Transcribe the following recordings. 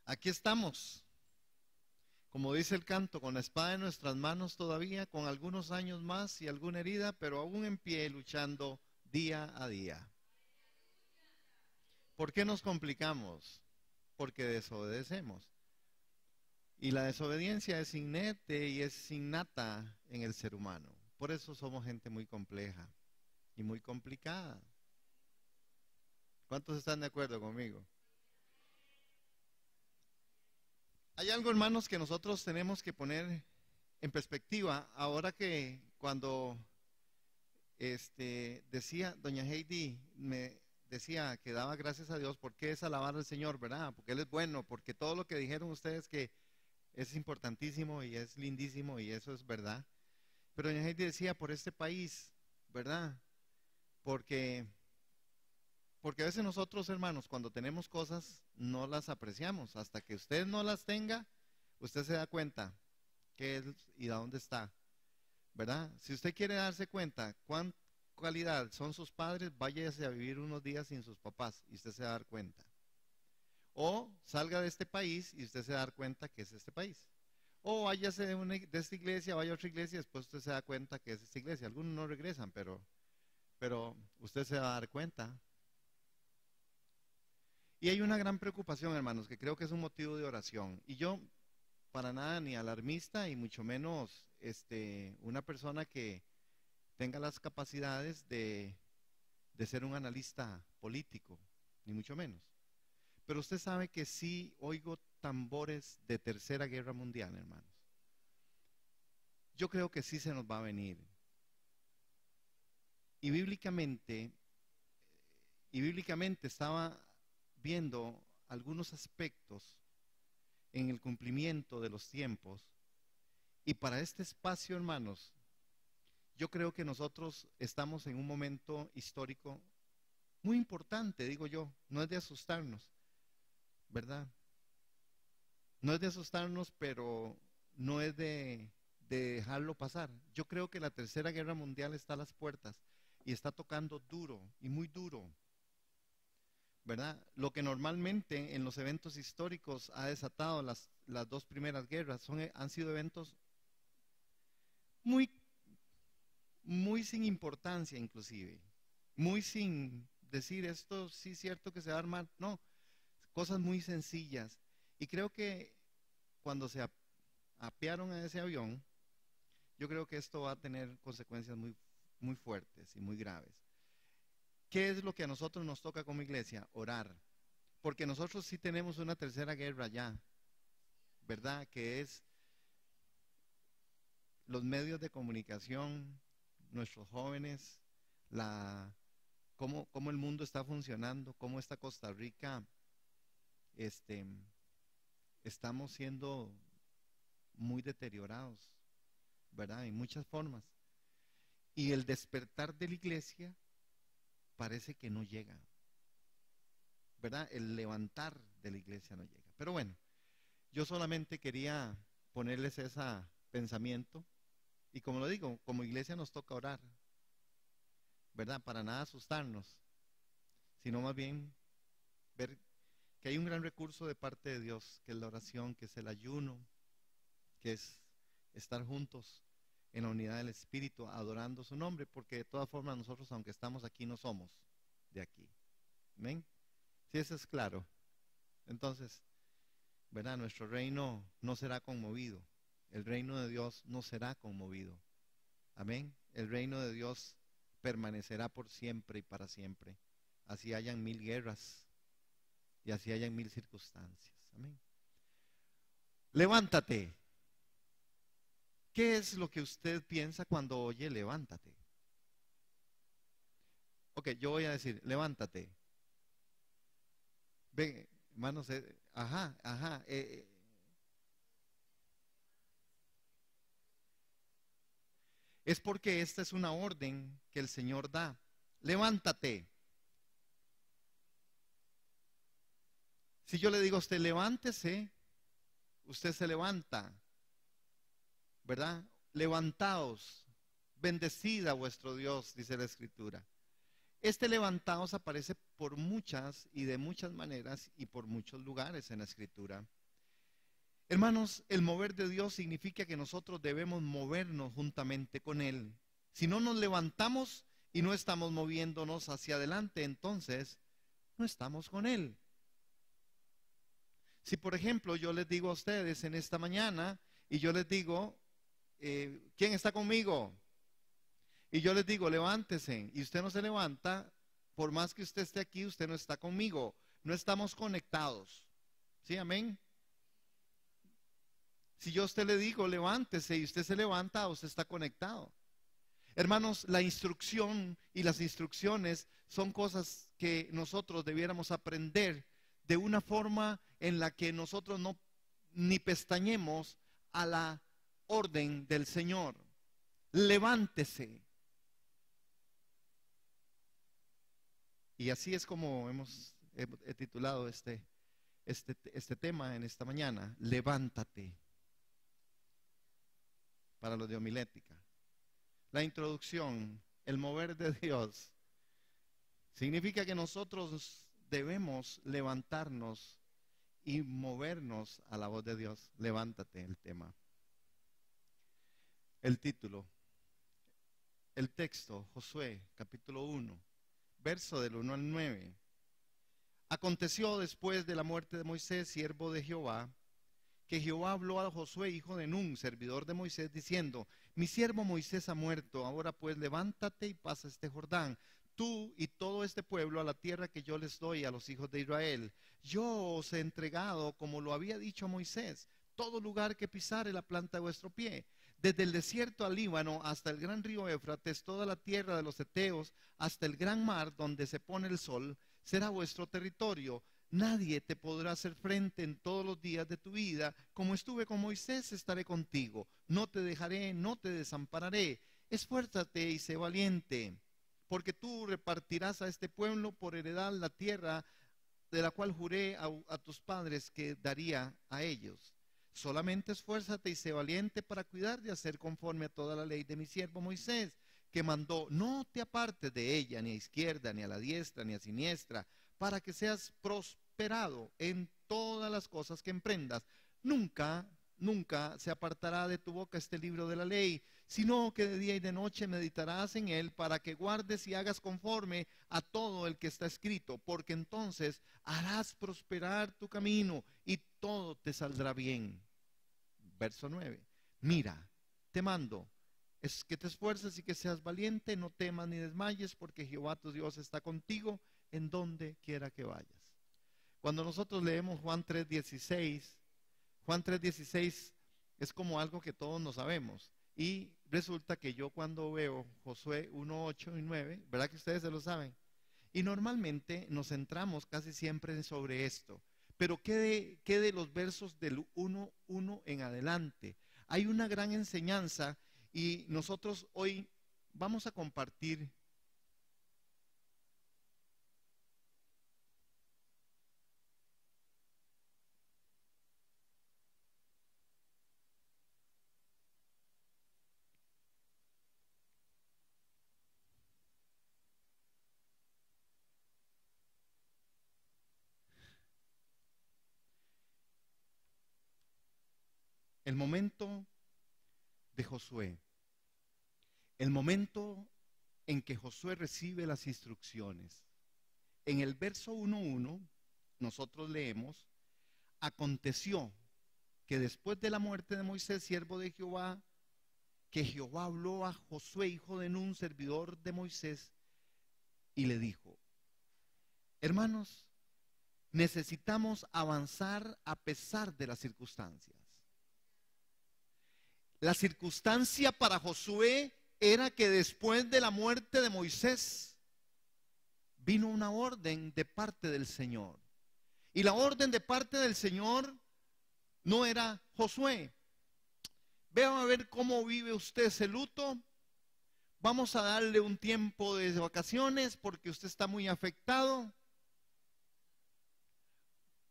Aquí estamos, como dice el canto, con la espada en nuestras manos todavía, con algunos años más y alguna herida, pero aún en pie, luchando día a día. ¿Por qué nos complicamos? Porque desobedecemos. Y la desobediencia es inerte y es innata en el ser humano. Por eso somos gente muy compleja y muy complicada. ¿Cuántos están de acuerdo conmigo? Hay algo, hermanos, que nosotros tenemos que poner en perspectiva. Ahora que cuando decía, doña Heidi me decía que daba gracias a Dios, porque es alabar al Señor, ¿verdad? Porque Él es bueno, porque todo lo que dijeron ustedes que es importantísimo y es lindísimo y eso es verdad. Pero doña Heidi decía, por este país, ¿verdad? Porque, porque a veces nosotros, hermanos, cuando tenemos cosas, no las apreciamos. Hasta que usted no las tenga, usted se da cuenta qué es y de dónde está, ¿verdad? Si usted quiere darse cuenta cuán calidad son sus padres, váyase a vivir unos días sin sus papás y usted se va a dar cuenta. O salga de este país y usted se va a dar cuenta que es este país. O váyase de esta iglesia, vaya a otra iglesia y después usted se da cuenta que es esta iglesia. Algunos no regresan, pero usted se va a dar cuenta. Y hay una gran preocupación, hermanos, que creo que es un motivo de oración. Y yo, para nada ni alarmista y mucho menos una persona que tenga las capacidades de ser un analista político, ni mucho menos. Pero usted sabe que sí oigo tambores de tercera guerra mundial, hermanos. Yo creo que sí se nos va a venir. Y bíblicamente estaba viendo algunos aspectos en el cumplimiento de los tiempos. Y para este espacio, hermanos, yo creo que nosotros estamos en un momento histórico muy importante, digo yo. No es de asustarnos, ¿verdad? No es de asustarnos, pero no es de dejarlo pasar. Yo creo que la tercera guerra mundial está a las puertas y está tocando duro y muy duro, ¿verdad? Lo que normalmente en los eventos históricos ha desatado las dos primeras guerras han sido eventos muy, muy sin importancia inclusive, muy sin decir esto sí es cierto que se va a armar, no, cosas muy sencillas. Y creo que cuando se apearon a ese avión, yo creo que esto va a tener consecuencias muy, muy fuertes y muy graves. ¿Qué es lo que a nosotros nos toca como iglesia? Orar. Porque nosotros sí tenemos una tercera guerra ya, ¿verdad? Que es los medios de comunicación, nuestros jóvenes, cómo el mundo está funcionando, cómo está Costa Rica, este, estamos siendo muy deteriorados, ¿verdad? En muchas formas. Y el despertar de la iglesia parece que no llega, ¿verdad? El levantar de la iglesia no llega. Pero bueno, yo solamente quería ponerles ese pensamiento. Y como lo digo, como iglesia nos toca orar, ¿verdad? Para nada asustarnos, sino más bien ver que hay un gran recurso de parte de Dios, que es la oración, que es el ayuno, que es estar juntos en la unidad del Espíritu, adorando su nombre, porque de todas formas nosotros, aunque estamos aquí, no somos de aquí. ¿Amén? Si eso es claro. Entonces, ¿verdad? Nuestro reino no será conmovido. El reino de Dios no será conmovido. Amén. El reino de Dios permanecerá por siempre y para siempre. Así hayan 1000 guerras y así hayan 1000 circunstancias. Amén. Levántate. ¿Qué es lo que usted piensa cuando oye levántate? Ok, yo voy a decir, levántate. Ven, hermanos, ajá, ajá. Es porque esta es una orden que el Señor da. Levántate. Si yo le digo a usted, levántese, usted se levanta, ¿verdad? Levantaos, bendecida vuestro Dios, dice la Escritura. Este levantaos aparece por muchas y de muchas maneras y por muchos lugares en la Escritura. Hermanos, el mover de Dios significa que nosotros debemos movernos juntamente con Él. Si no nos levantamos y no estamos moviéndonos hacia adelante, entonces no estamos con Él. Si por ejemplo yo les digo a ustedes en esta mañana y yo les digo, ¿quién está conmigo? Y yo les digo, levántese, y usted no se levanta, por más que usted esté aquí, usted no está conmigo, no estamos conectados. ¿Sí, amén? Si yo a usted le digo, levántese, y usted se levanta, usted está conectado. Hermanos, la instrucción y las instrucciones son cosas que nosotros debiéramos aprender de una forma en la que nosotros no ni pestañemos a la orden del Señor. Levántese. Y así es como he titulado este tema en esta mañana: levántate, para los de homilética. La introducción, el mover de Dios, significa que nosotros debemos levantarnos y movernos a la voz de Dios. Levántate, el tema. El título, el texto, Josué, capítulo 1, verso del 1 al 9. Aconteció después de la muerte de Moisés, siervo de Jehová, que Jehová habló a Josué, hijo de Nun, servidor de Moisés, diciendo: mi siervo Moisés ha muerto, ahora pues levántate y pasa este Jordán, tú y todo este pueblo, a la tierra que yo les doy a los hijos de Israel. Yo os he entregado, como lo había dicho Moisés, todo lugar que pisare la planta de vuestro pie, desde el desierto al Líbano hasta el gran río Éufrates, toda la tierra de los heteos, hasta el gran mar donde se pone el sol, será vuestro territorio. Nadie te podrá hacer frente en todos los días de tu vida. Como estuve con Moisés, estaré contigo. No te dejaré, no te desampararé. Esfuérzate y sé valiente, porque tú repartirás a este pueblo por heredad la tierra de la cual juré a tus padres que daría a ellos. Solamente esfuérzate y sé valiente para cuidar de hacer conforme a toda la ley de mi siervo Moisés, que mandó. No te apartes de ella, ni a izquierda, ni a la diestra, ni a siniestra, para que seas prosperado en todas las cosas que emprendas. Nunca se apartará de tu boca este libro de la ley, sino que de día y de noche meditarás en él, para que guardes y hagas conforme a todo el que está escrito, porque entonces harás prosperar tu camino y todo te saldrá bien. Verso 9. Mira, te mando, es que te esfuerces y que seas valiente, no temas ni desmayes, porque Jehová tu Dios está contigo en donde quiera que vayas. Cuando nosotros leemos Juan 3:16, Juan 3:16 es como algo que todos no sabemos. Y resulta que yo cuando veo Josué 1:8 y 9, ¿verdad que ustedes se lo saben? Y normalmente nos centramos casi siempre sobre esto. Pero ¿qué de los versos del 1:1 en adelante? Hay una gran enseñanza y nosotros hoy vamos a compartir el momento de Josué, el momento en que Josué recibe las instrucciones. En el verso 1:1 nosotros leemos: aconteció que después de la muerte de Moisés, siervo de Jehová, que Jehová habló a Josué, hijo de Nun, servidor de Moisés, y le dijo: hermanos, necesitamos avanzar a pesar de las circunstancias. La circunstancia para Josué era que después de la muerte de Moisés vino una orden de parte del Señor. Y la orden de parte del Señor no era: Josué, vean a ver cómo vive usted ese luto. Vamos a darle un tiempo de vacaciones porque usted está muy afectado.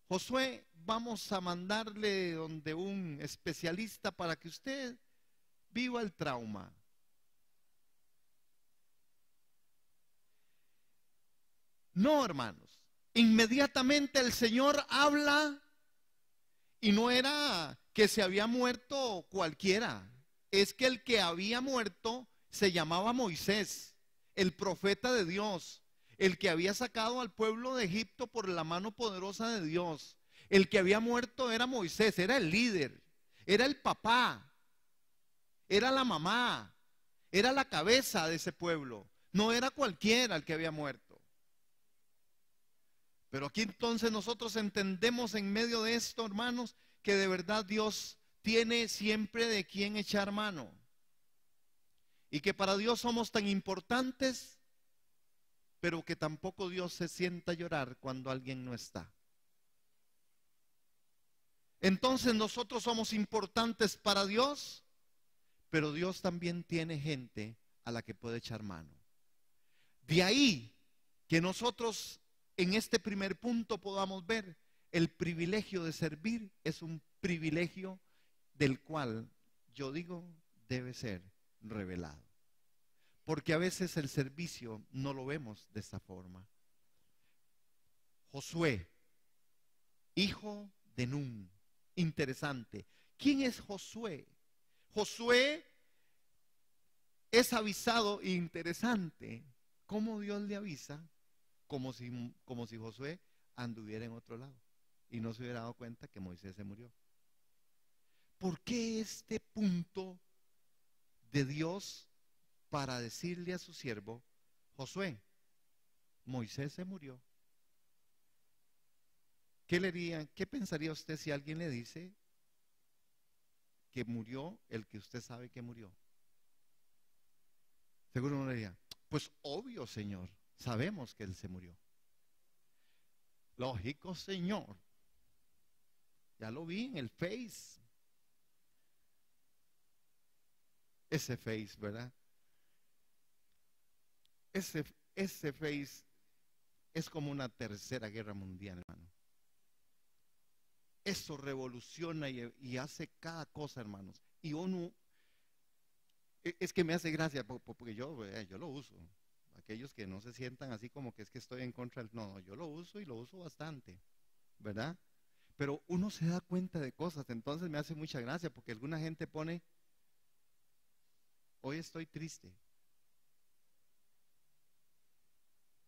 Josué, vamos a mandarle donde un especialista para que usted viva el trauma. No, hermanos. Inmediatamente el Señor habla y no era que se había muerto cualquiera. Es que el que había muerto se llamaba Moisés, el profeta de Dios, el que había sacado al pueblo de Egipto por la mano poderosa de Dios. El que había muerto era Moisés, era el líder, era el papá, era la mamá, era la cabeza de ese pueblo. No era cualquiera el que había muerto. Pero aquí entonces nosotros entendemos en medio de esto, hermanos, que de verdad Dios tiene siempre de quién echar mano. Y que para Dios somos tan importantes, pero que tampoco Dios se sienta a llorar cuando alguien no está. Entonces nosotros somos importantes para Dios, pero Dios también tiene gente a la que puede echar mano. De ahí que nosotros en este primer punto podamos ver el privilegio de servir es un privilegio del cual yo digo debe ser revelado. Porque a veces el servicio no lo vemos de esta forma. Josué, hijo de Nun. Interesante. ¿Quién es Josué? Josué es avisado, interesante, cómo Dios le avisa, como si Josué anduviera en otro lado y no se hubiera dado cuenta que Moisés se murió. ¿Por qué este punto de Dios para decirle a su siervo, Josué, Moisés se murió? ¿Qué pensaría usted si alguien le dice que murió el que usted sabe que murió? Seguro uno le diría, pues obvio, Señor, sabemos que él se murió. Lógico, Señor. Ya lo vi en el Face. Ese Face, ¿verdad? Ese Face es como una tercera guerra mundial, hermano. Eso revoluciona y hace cada cosa, hermanos. Y uno, es que me hace gracia, porque yo lo uso. Aquellos que no se sientan así como que es que estoy en contra del... No, yo lo uso y lo uso bastante, ¿verdad? Pero uno se da cuenta de cosas, entonces me hace mucha gracia, porque alguna gente pone, hoy estoy triste,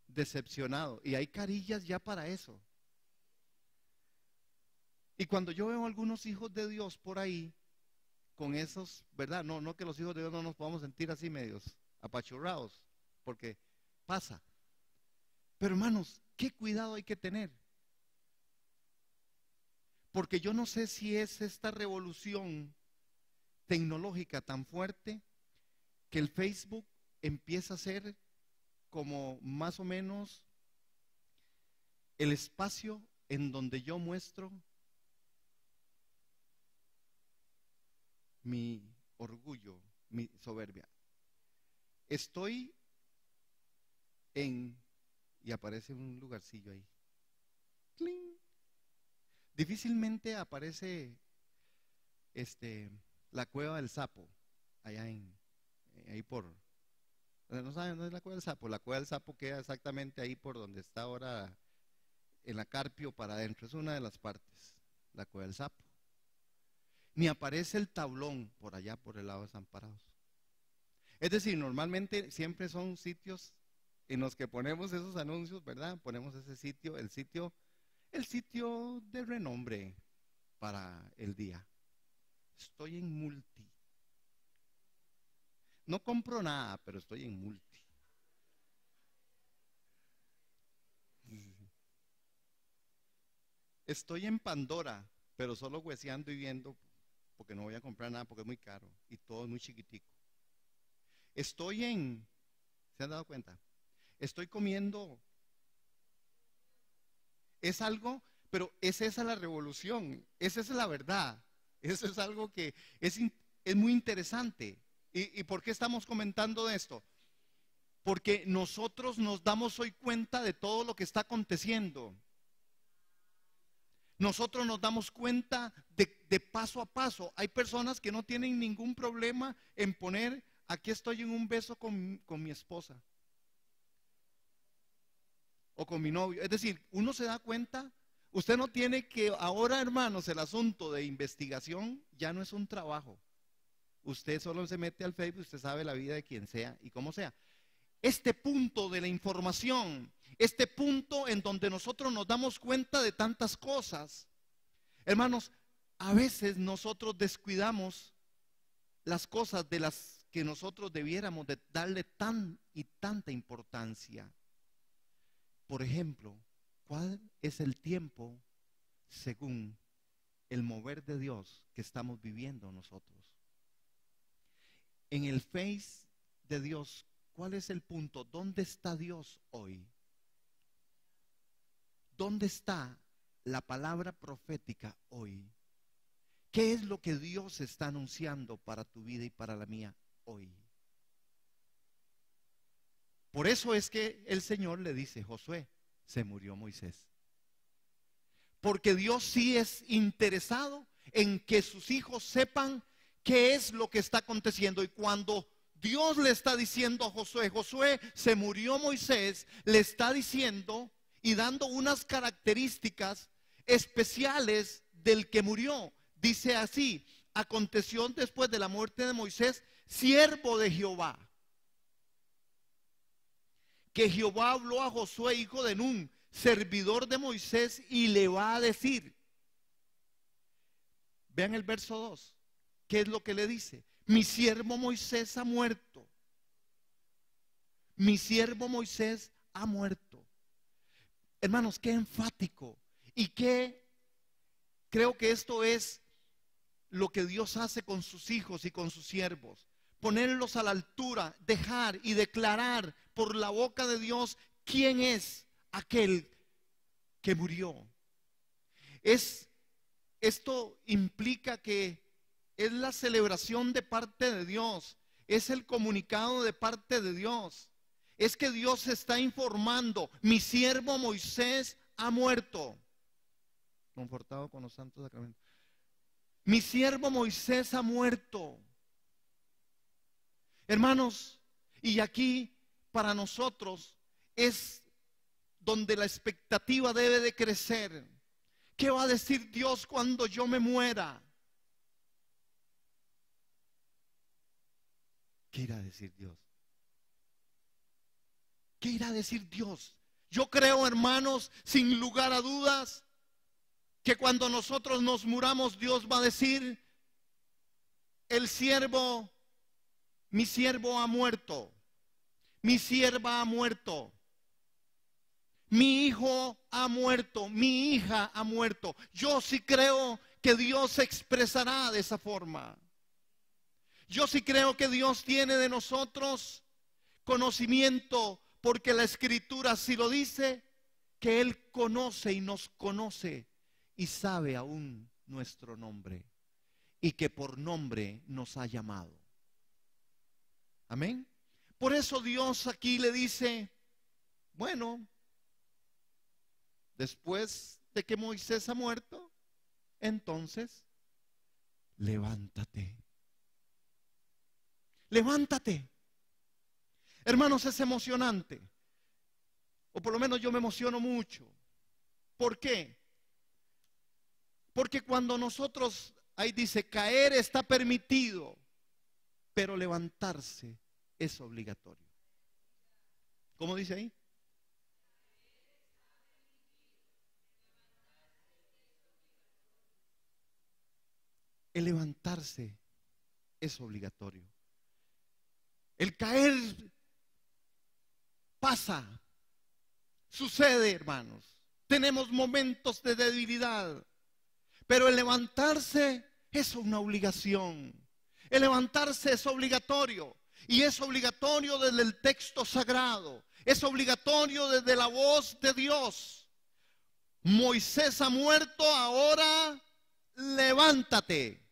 decepcionado, y hay carillas ya para eso. Y cuando yo veo algunos hijos de Dios por ahí, con esos, ¿verdad? No que los hijos de Dios no nos podamos sentir así medios apachurrados, porque pasa. Pero hermanos, ¿qué cuidado hay que tener? Porque yo no sé si es esta revolución tecnológica tan fuerte que el Facebook empieza a ser como más o menos el espacio en donde yo muestro mi orgullo, mi soberbia. Estoy y aparece un lugarcillo ahí. ¡Cling! Difícilmente aparece la cueva del sapo, allá ahí no saben dónde es la cueva del sapo. La cueva del sapo queda exactamente ahí por donde está ahora en la Carpio para adentro. Es una de las partes, la cueva del sapo. Ni aparece el tablón por allá por el lado de Desamparados. Es decir, normalmente siempre son sitios en los que ponemos esos anuncios, ¿verdad? Ponemos ese sitio, el sitio de renombre para el día. Estoy en multi. No compro nada, pero estoy en multi. Estoy en Pandora, pero solo hueseando y viendo, porque no voy a comprar nada porque es muy caro y todo es muy chiquitico. ¿Se han dado cuenta? Estoy comiendo. Es algo, pero es esa la revolución, esa es la verdad. Eso es algo que es muy interesante. ¿Y por qué estamos comentando de esto? Porque nosotros nos damos hoy cuenta de todo lo que está aconteciendo. Nosotros nos damos cuenta de paso a paso. Hay personas que no tienen ningún problema en poner, aquí estoy en un beso con mi esposa. o con mi novio. Es decir, uno se da cuenta, usted no tiene que, ahora hermanos, el asunto de investigación ya no es un trabajo. Usted solo se mete al Facebook, usted sabe la vida de quien sea y cómo sea. Este punto de la información, este punto en donde nosotros nos damos cuenta de tantas cosas, hermanos, a veces nosotros descuidamos las cosas de las que nosotros debiéramos de darle tan y tanta importancia. Por ejemplo, ¿cuál es el tiempo según el mover de Dios que estamos viviendo nosotros? En el Face de Dios, ¿cuál es el punto? ¿Dónde está Dios hoy? ¿Dónde está la palabra profética hoy? ¿Qué es lo que Dios está anunciando para tu vida y para la mía hoy? Por eso es que el Señor le dice: Josué, se murió Moisés. Porque Dios sí es interesado en que sus hijos sepan qué es lo que está aconteciendo. Y cuando Dios le está diciendo a Josué: Josué, se murió Moisés, le está diciendo y dando unas características especiales del que murió. Dice así: aconteció después de la muerte de Moisés, siervo de Jehová, que Jehová habló a Josué, hijo de Nun, servidor de Moisés, y le va a decir. Vean el verso 2. ¿Qué es lo que le dice? Mi siervo Moisés ha muerto. Mi siervo Moisés ha muerto. Hermanos, qué enfático. Y qué, creo que esto es lo que Dios hace con sus hijos y con sus siervos. Ponerlos a la altura, dejar y declarar por la boca de Dios quién es aquel que murió. Esto implica que es la celebración de parte de Dios, es el comunicado de parte de Dios. Es que Dios está informando: mi siervo Moisés ha muerto. Confortado con los santos sacramentos. Mi siervo Moisés ha muerto. Hermanos, y aquí para nosotros es donde la expectativa debe de crecer. ¿Qué va a decir Dios cuando yo me muera? ¿Qué irá a decir Dios? ¿Qué irá a decir Dios? Yo creo, hermanos, sin lugar a dudas, que cuando nosotros nos muramos, Dios va a decir: el siervo, mi siervo ha muerto, mi sierva ha muerto, mi hijo ha muerto, mi hija ha muerto. Yo sí creo que Dios se expresará de esa forma. Yo sí creo que Dios tiene de nosotros conocimiento, porque la Escritura sí lo dice, que Él conoce y nos conoce y sabe aún nuestro nombre, y que por nombre nos ha llamado. Amén. Por eso Dios aquí le dice: bueno, después de que Moisés ha muerto, entonces levántate. Levántate. Hermanos, es emocionante, o por lo menos yo me emociono mucho. ¿Por qué? Porque cuando nosotros, ahí dice, caer está permitido, pero levantarse es obligatorio. ¿Cómo dice ahí? El levantarse es obligatorio. El caer pasa, sucede, hermanos. Tenemos momentos de debilidad, pero el levantarse es una obligación. El levantarse es obligatorio, y es obligatorio desde el texto sagrado, es obligatorio desde la voz de Dios. Moisés ha muerto, ahora levántate.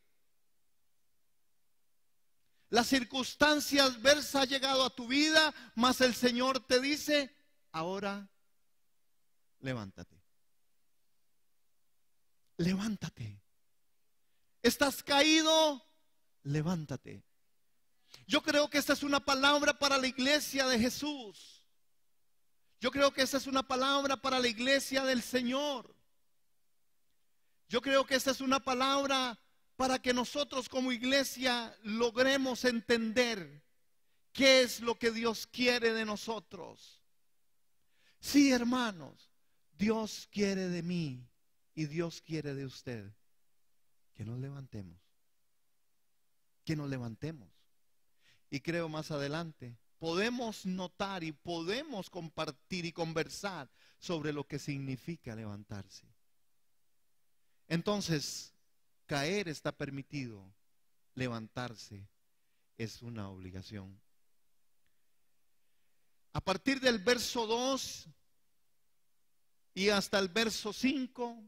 La circunstancia adversa ha llegado a tu vida, mas el Señor te dice: ahora levántate. Levántate. ¿Estás caído? Levántate. Yo creo que esta es una palabra para la iglesia de Jesús. Yo creo que esa es una palabra para la iglesia del Señor. Yo creo que esa es una palabra para que nosotros como iglesia logremos entender qué es lo que Dios quiere de nosotros. Sí, hermanos, Dios quiere de mí y Dios quiere de usted que nos levantemos. Que nos levantemos. Y creo más adelante podemos notar y podemos compartir y conversar sobre lo que significa levantarse. Entonces, caer está permitido, levantarse es una obligación. A partir del verso 2 y hasta el verso 5,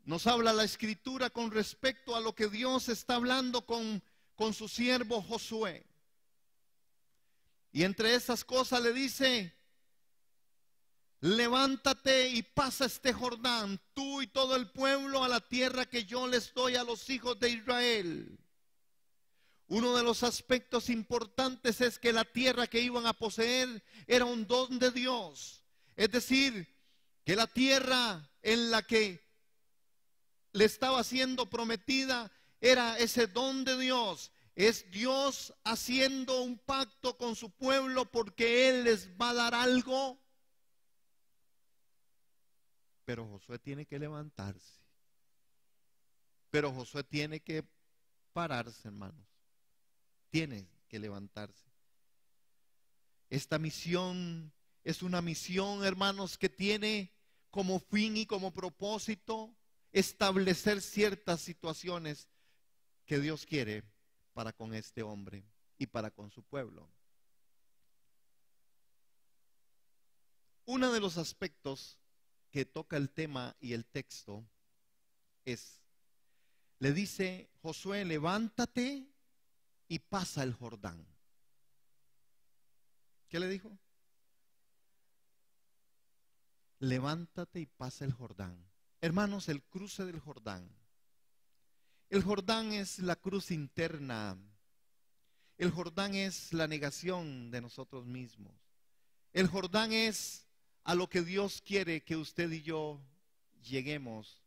nos habla la Escritura con respecto a lo que Dios está hablando con su siervo Josué. Y entre esas cosas le dice: levántate y pasa este Jordán, tú y todo el pueblo, a la tierra que yo les doy a los hijos de Israel. Uno de los aspectos importantes es que la tierra que iban a poseer era un don de Dios. Es decir, que la tierra en la que le estaba siendo prometida era ese don de Dios. Es Dios haciendo un pacto con su pueblo porque Él les va a dar algo. Pero Josué tiene que levantarse. Pero Josué tiene que pararse, hermanos. Tiene que levantarse. Esta misión es una misión, hermanos, que tiene como fin y como propósito establecer ciertas situaciones que Dios quiere para con este hombre y para con su pueblo. Uno de los aspectos que toca el tema y el texto es, le dice Josué: levántate y pasa el Jordán. ¿Qué le dijo? Levántate y pasa el Jordán. Hermanos, el cruce del Jordán. El Jordán es la cruz interna. El Jordán es la negación de nosotros mismos. El Jordán es a lo que Dios quiere que usted y yo lleguemos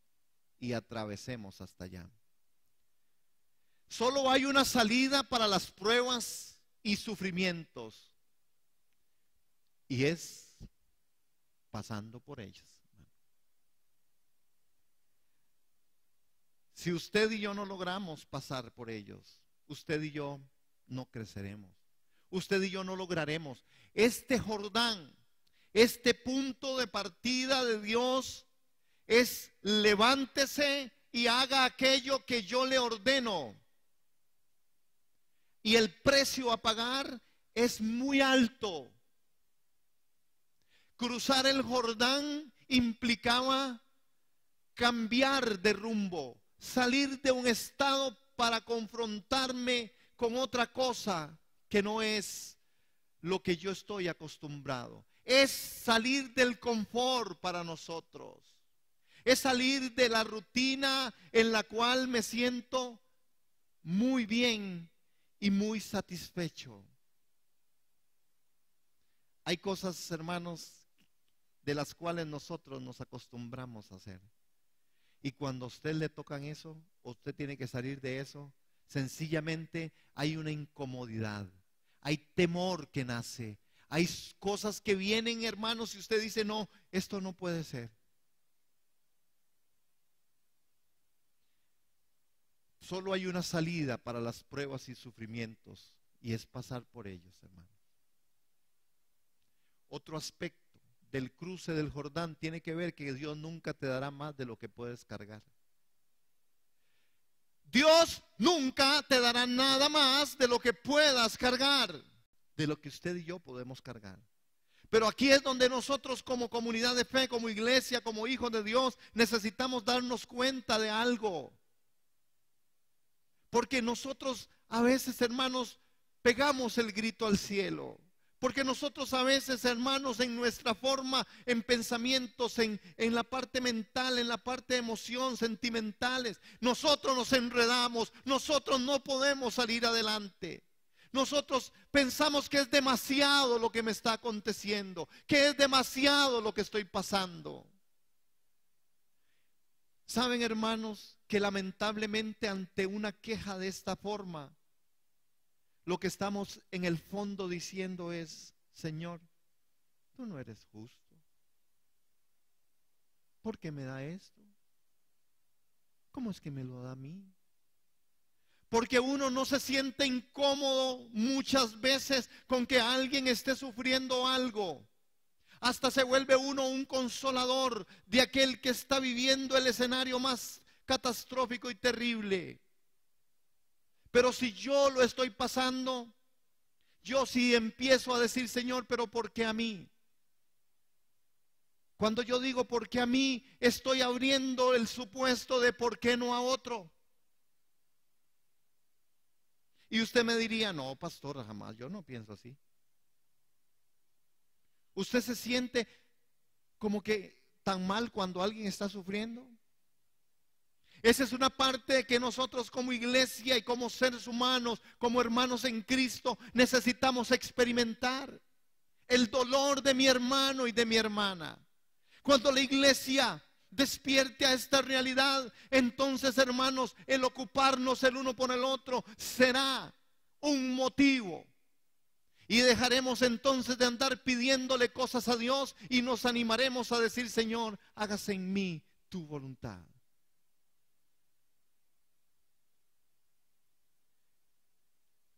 y atravesemos hasta allá. Solo hay una salida para las pruebas y sufrimientos, y es pasando por ellas. Si usted y yo no logramos pasar por ellos, usted y yo no creceremos. Usted y yo no lograremos. Este Jordán, este punto de partida de Dios es: levántese y haga aquello que yo le ordeno. Y el precio a pagar es muy alto. Cruzar el Jordán implicaba cambiar de rumbo, salir de un estado para confrontarme con otra cosa que no es lo que yo estoy acostumbrado. Es salir del confort para nosotros. Es salir de la rutina en la cual me siento muy bien y muy satisfecho. Hay cosas, hermanos, de las cuales nosotros nos acostumbramos a hacer. Y cuando a usted le tocan eso, usted tiene que salir de eso. Sencillamente hay una incomodidad, hay temor que nace, hay cosas que vienen, hermanos, y usted dice: no, esto no puede ser. Solo hay una salida para las pruebas y sufrimientos, y es pasar por ellos, hermanos. Otro aspecto del cruce del Jordán tiene que ver que Dios nunca te dará más de lo que puedes cargar. Dios nunca te dará nada más de lo que puedas cargar, de lo que usted y yo podemos cargar. Pero aquí es donde nosotros, como comunidad de fe, como iglesia, como hijos de Dios, necesitamos darnos cuenta de algo. Porque nosotros a veces, hermanos, pegamos el grito al cielo. Porque nosotros a veces, hermanos, en nuestra forma, en pensamientos, en la parte mental, en la parte de emoción, sentimentales, nosotros nos enredamos, nosotros no podemos salir adelante. Nosotros pensamos que es demasiado lo que me está aconteciendo, que es demasiado lo que estoy pasando. Saben, hermanos, que lamentablemente ante una queja de esta forma, lo que estamos en el fondo diciendo es: Señor, tú no eres justo. ¿Por qué me da esto? ¿Cómo es que me lo da a mí? Porque uno no se siente incómodo muchas veces con que alguien esté sufriendo algo. Hasta se vuelve uno un consolador de aquel que está viviendo el escenario más catastrófico y terrible. Pero si yo lo estoy pasando, yo sí empiezo a decir: Señor, pero ¿por qué a mí? Cuando yo digo ¿por qué a mí?, estoy abriendo el supuesto de ¿por qué no a otro? Y usted me diría: no, pastor, jamás, yo no pienso así. ¿Usted se siente como que tan mal cuando alguien está sufriendo? Esa es una parte que nosotros como iglesia y como seres humanos, como hermanos en Cristo, necesitamos experimentar. El dolor de mi hermano y de mi hermana. Cuando la iglesia despierte a esta realidad, entonces, hermanos, el ocuparnos el uno por el otro será un motivo. Y dejaremos entonces de andar pidiéndole cosas a Dios y nos animaremos a decir: Señor, hágase en mí tu voluntad.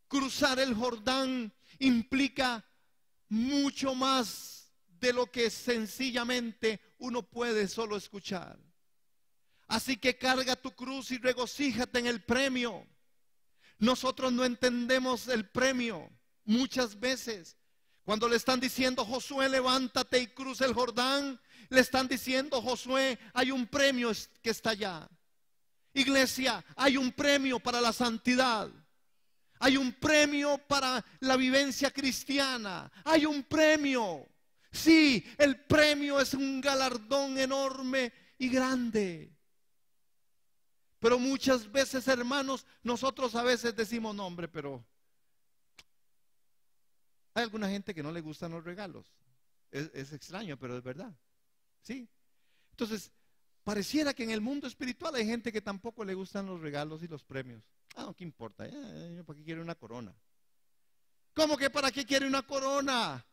Cruzar el Jordán implica mucho más de lo que sencillamente uno puede solo escuchar. Así que carga tu cruz y regocíjate en el premio. Nosotros no entendemos el premio muchas veces. Cuando le están diciendo: Josué, levántate y cruza el Jordán, le están diciendo: Josué, hay un premio que está allá. Iglesia, hay un premio para la santidad. Hay un premio para la vivencia cristiana. Hay un premio. Sí, el premio es un galardón enorme y grande. Pero muchas veces, hermanos, nosotros a veces decimos: no, hombre, pero hay alguna gente que no le gustan los regalos. Es extraño, pero es verdad. Sí. Entonces, pareciera que en el mundo espiritual hay gente que tampoco le gustan los regalos y los premios. Ah, no, ¿qué importa? ¿Para qué quiere una corona? ¿Cómo que para qué quiere una corona?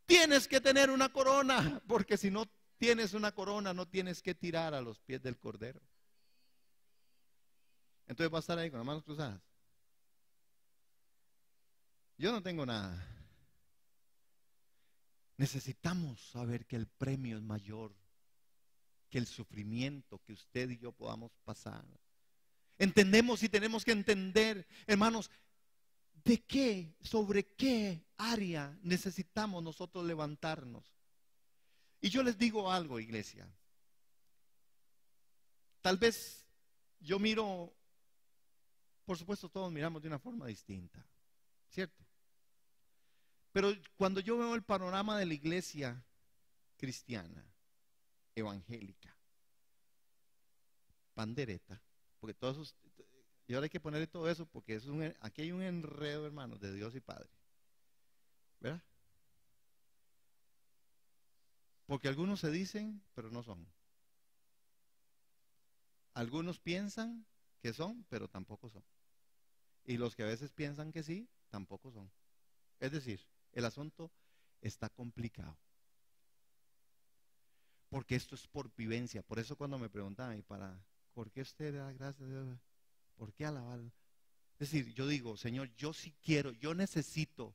Tienes que tener una corona, porque si no tienes una corona, no tienes que tirar a los pies del Cordero. Entonces va a estar ahí con las manos cruzadas. Yo no tengo nada. Necesitamos saber que el premio es mayor que el sufrimiento que usted y yo podamos pasar. Entendemos y tenemos que entender, hermanos, de qué, sobre qué área necesitamos nosotros levantarnos. Y yo les digo algo, iglesia. Tal vez yo miro, por supuesto todos miramos de una forma distinta, ¿cierto? Pero cuando yo veo el panorama de la iglesia cristiana, evangélica, pandereta, porque todos esos, y ahora hay que ponerle todo eso porque aquí hay un enredo, hermanos, de Dios y Padre, ¿verdad? Porque algunos se dicen, pero no son. Algunos piensan que son, pero tampoco son. Y los que a veces piensan que sí, tampoco son. Es decir, el asunto está complicado. Porque esto es por vivencia. Por eso cuando me preguntaban, ¿por qué usted da gracias a Dios? ¿Por qué alabar? Es decir, yo digo: Señor, yo sí quiero, yo necesito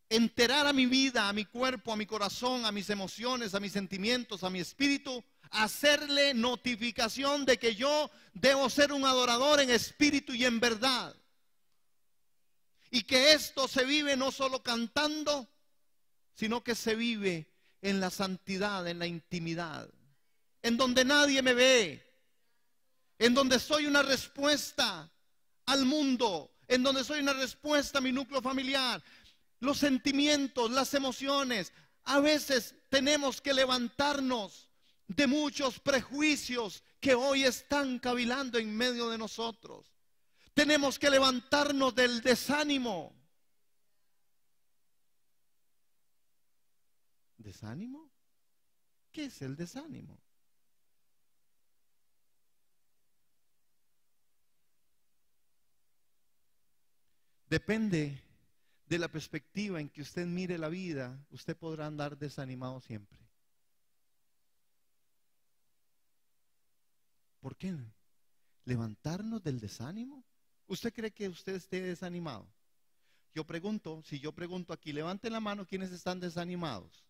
enterar a mi vida, a mi cuerpo, a mi corazón, a mis emociones, a mis sentimientos, a mi espíritu, hacerle notificación de que yo debo ser un adorador en espíritu y en verdad. Y que esto se vive no solo cantando, sino que se vive en la santidad, en la intimidad, en donde nadie me ve, en donde soy una respuesta al mundo, en donde soy una respuesta a mi núcleo familiar. Los sentimientos, las emociones, a veces tenemos que levantarnos de muchos prejuicios que hoy están cavilando en medio de nosotros. Tenemos que levantarnos del desánimo. ¿Desánimo? ¿Qué es el desánimo? Depende de la perspectiva en que usted mire la vida, usted podrá andar desanimado siempre. ¿Por qué? ¿Levantarnos del desánimo? ¿Usted cree que usted esté desanimado? Yo pregunto, si yo pregunto aquí, levanten la mano quienes están desanimados.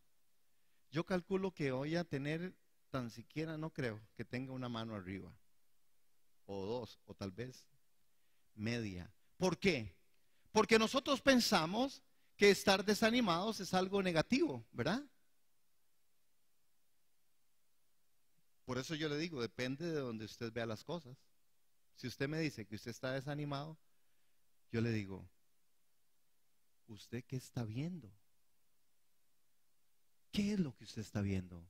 Yo calculo que voy a tener, tan siquiera no creo que tenga una mano arriba, o dos, o tal vez media. ¿Por qué? Porque nosotros pensamos que estar desanimados es algo negativo, ¿verdad? Por eso yo le digo, depende de donde usted vea las cosas. Si usted me dice que usted está desanimado, yo le digo, ¿usted qué está viendo? ¿Qué es lo que usted está viendo?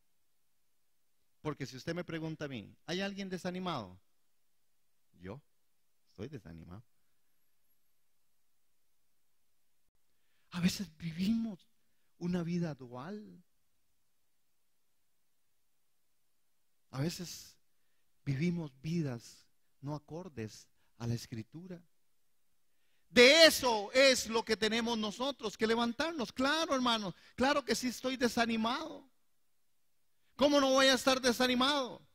Porque si usted me pregunta a mí, ¿hay alguien desanimado? Yo estoy desanimado. A veces vivimos una vida dual. A veces vivimos vidas no acordes a la Escritura. De eso es lo que tenemos nosotros que levantarnos. Claro, hermanos, claro que sí estoy desanimado. ¿Cómo no voy a estar desanimado?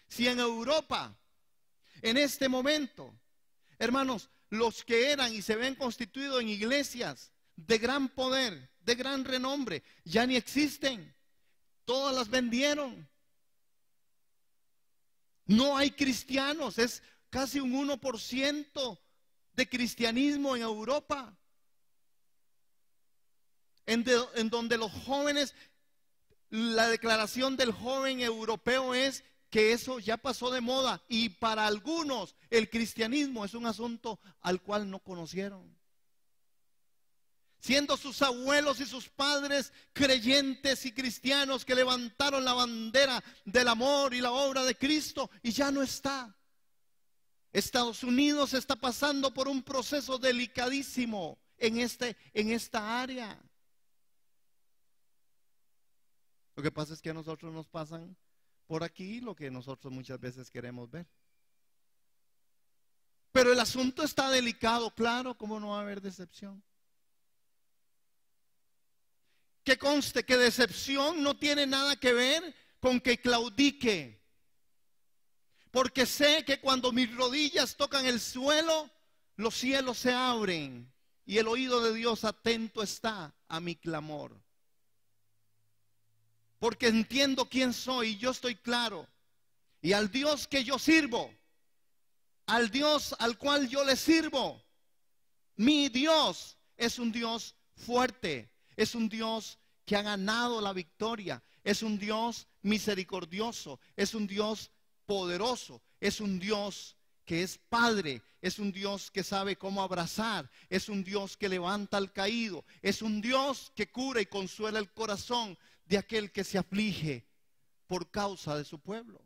Si en Europa, en este momento, hermanos, los que eran y se ven constituidos en iglesias de gran poder, de gran renombre, ya ni existen. Todas las vendieron. No hay cristianos, es casi un 1% de cristianismo en Europa, en donde los jóvenes, la declaración del joven europeo es que eso ya pasó de moda, y para algunos el cristianismo es un asunto al cual no conocieron, siendo sus abuelos y sus padres creyentes y cristianos que levantaron la bandera del amor y la obra de Cristo, y ya no está. Estados Unidos está pasando por un proceso delicadísimo en esta área. Lo que pasa es que a nosotros nos pasan por aquí lo que nosotros muchas veces queremos ver. Pero el asunto está delicado, claro, ¿cómo no va a haber decepción? Que conste que decepción no tiene nada que ver con que claudique. Porque sé que cuando mis rodillas tocan el suelo, los cielos se abren y el oído de Dios atento está a mi clamor. Porque entiendo quién soy y yo estoy claro. Y al Dios que yo sirvo, al Dios al cual yo le sirvo, mi Dios es un Dios fuerte, es un Dios que ha ganado la victoria, es un Dios misericordioso, es un Dios poderoso, es un Dios que es Padre, es un Dios que sabe cómo abrazar, es un Dios que levanta al caído, es un Dios que cura y consuela el corazón de aquel que se aflige por causa de su pueblo.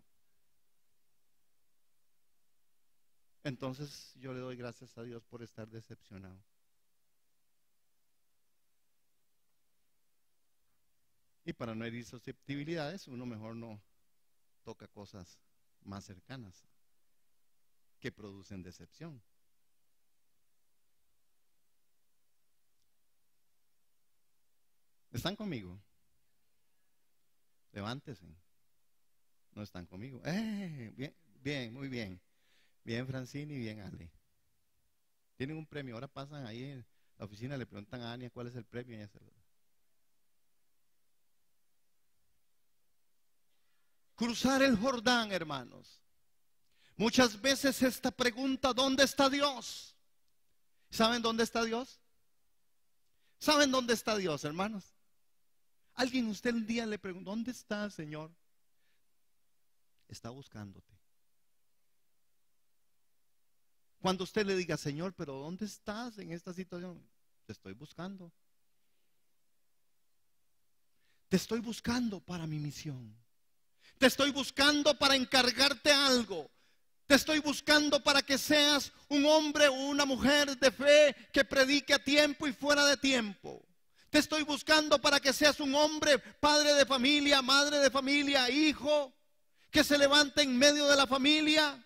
Entonces yo le doy gracias a Dios por estar decepcionado. Y para no herir susceptibilidades, uno mejor no toca cosas más cercanas que producen decepción. ¿Están conmigo? Levántese. No están conmigo. Bien, bien, muy bien. Bien, Francini, bien, Ale. Tienen un premio. Ahora pasan ahí en la oficina, le preguntan a Ania cuál es el premio y ella se lo da. Cruzar el Jordán, hermanos. Muchas veces esta pregunta, ¿dónde está Dios? ¿Saben dónde está Dios? ¿Saben dónde está Dios, hermanos? Alguien usted un día le preguntó, ¿dónde está, Señor? Está buscándote. Cuando usted le diga, Señor, pero ¿dónde estás en esta situación? Te estoy buscando. Te estoy buscando para mi misión. Te estoy buscando para encargarte algo. Te estoy buscando para que seas un hombre o una mujer de fe que predique a tiempo y fuera de tiempo. Te estoy buscando para que seas un hombre, padre de familia, madre de familia, hijo, que se levante en medio de la familia